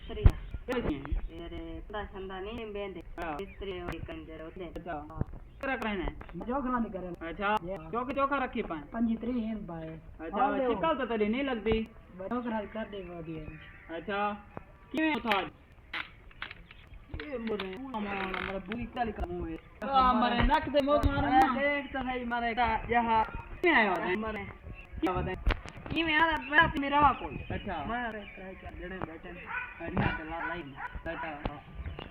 श्री तेरे पता संदा नहीं बेंदे स्त्री होई कंजर होते अच्छा करा करने जोखना नहीं करे। अच्छा चौकी चौका रखी पाए 25 हैं भाई। अच्छा शिकल तो तेरी नहीं लगती जोखना कर दे वो दिए। अच्छा किवें था ये मोरे हमारा बुरी चाली का मुंह है हमारे नक दे मुंह मारो ना देख तो सही मारे का यहां में आयो है मारे क्या बता ये में आला बात मेरा कोई अच्छा मारे ट्राई कर जड़े बैठे अड़िया के ला लाई बैठा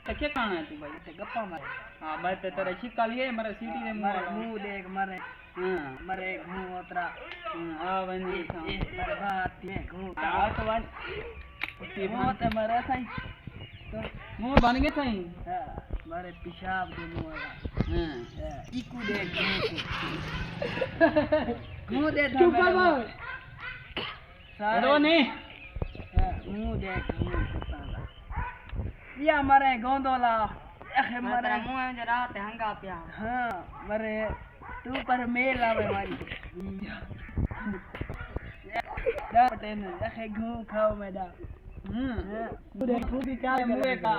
तो क्या कहना है तू भाई ते गप्पा मारे हां मैं ते तेरे शिकल ये मारे सीटी दे मुंह देख मारे हां मारे घूं उतरा आ बनी मारे बात में घूं आ तो वन उसी बात मारे सही तो मुंह बन गए सही हां मारे पेशाब दे मुंह हां इकू दे घूं दे चुप कर सारो नहीं मुंह दे घूं या मारे गोंदोला ए मारे मुंह में जरा ते हंगा पिया हां मारे तू पर मेल आवे मारी दा पटेन ए घूं खाओ मैडा मुझे खुदी क्या मुए का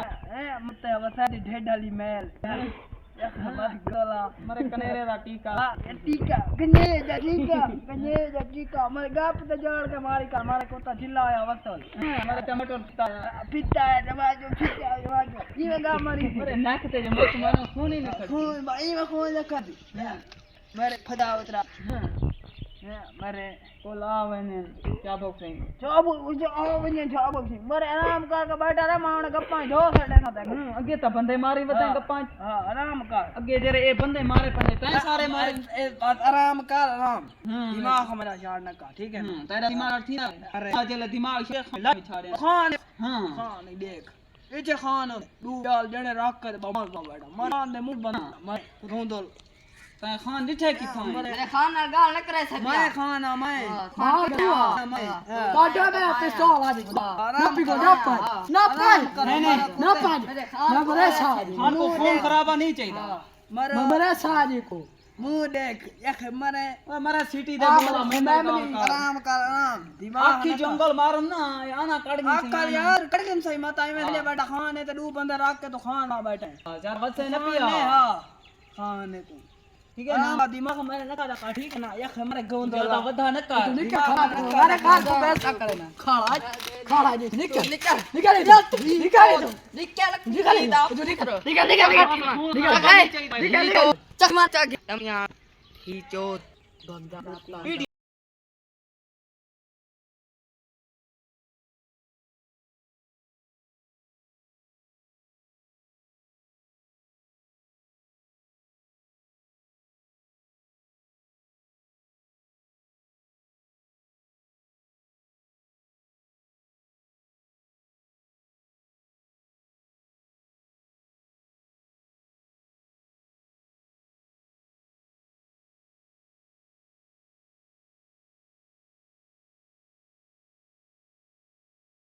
मत वसादी ढेडाली मेल हमारी गोला मरे कनेरे दा टीका टीका गने जा टीका मरे गाप ते जोड़ के मारी का मारे कोता चिल्लाया वस्तल मरे टमाटर पिता है टमाटो पिता ये गा मारी मरे नाक ते मत मानो खून ही न खून भाई में खून लगा दी मरे फदा उतरा मरे कोला वने क्या बोलते हैं जॉब जो वने जॉब बोलते मरे आराम कर के बैठा रे मावने गप्पा दो सड़े ना ते अगे तो बंदे मारी बता गप्पा हां आराम कर अगे जरे ए बंदे मारे पने तै सारे मारे ए आराम कर आराम दिमाग मेरा झाड़ ना का ठीक है तेरा दिमाग ठीक है अरे चले दिमाग शेख ला छाड़े खान हां खान देख इचे खान दू डाल जने रख के बमल बैठा मरान दे मुंह बना मैं रोंदल तै खान दिखे की था मेरे खान गाल न करे सकता मैं खान मैं हां मैं काटा में पिस्तौल आ दे ना पिको ना पाए नहीं ना पाए ना बरे साजी खान को खून खराबा नहीं चाहिए मरे साजी को मुंह देख यख मरे मरे सीटी दे बोला मैं आराम कर आराम दिमाग आखी जंगल मारम ना आना कड़ गई अकल यार कड़ गई सही मत आई में ले बैठा खान है तो दू बंदे रख के तो खान आ बैठे यार बस से न पिया हां खान है तू ठीक है ना दिमाग मेरे न का ठीक है ना यख मरे गोंद वाला वधा न का तू निकल अरे खा तो पैसा करे ना खाड़ा जी निकल निकल निकल चकमा चक खींचो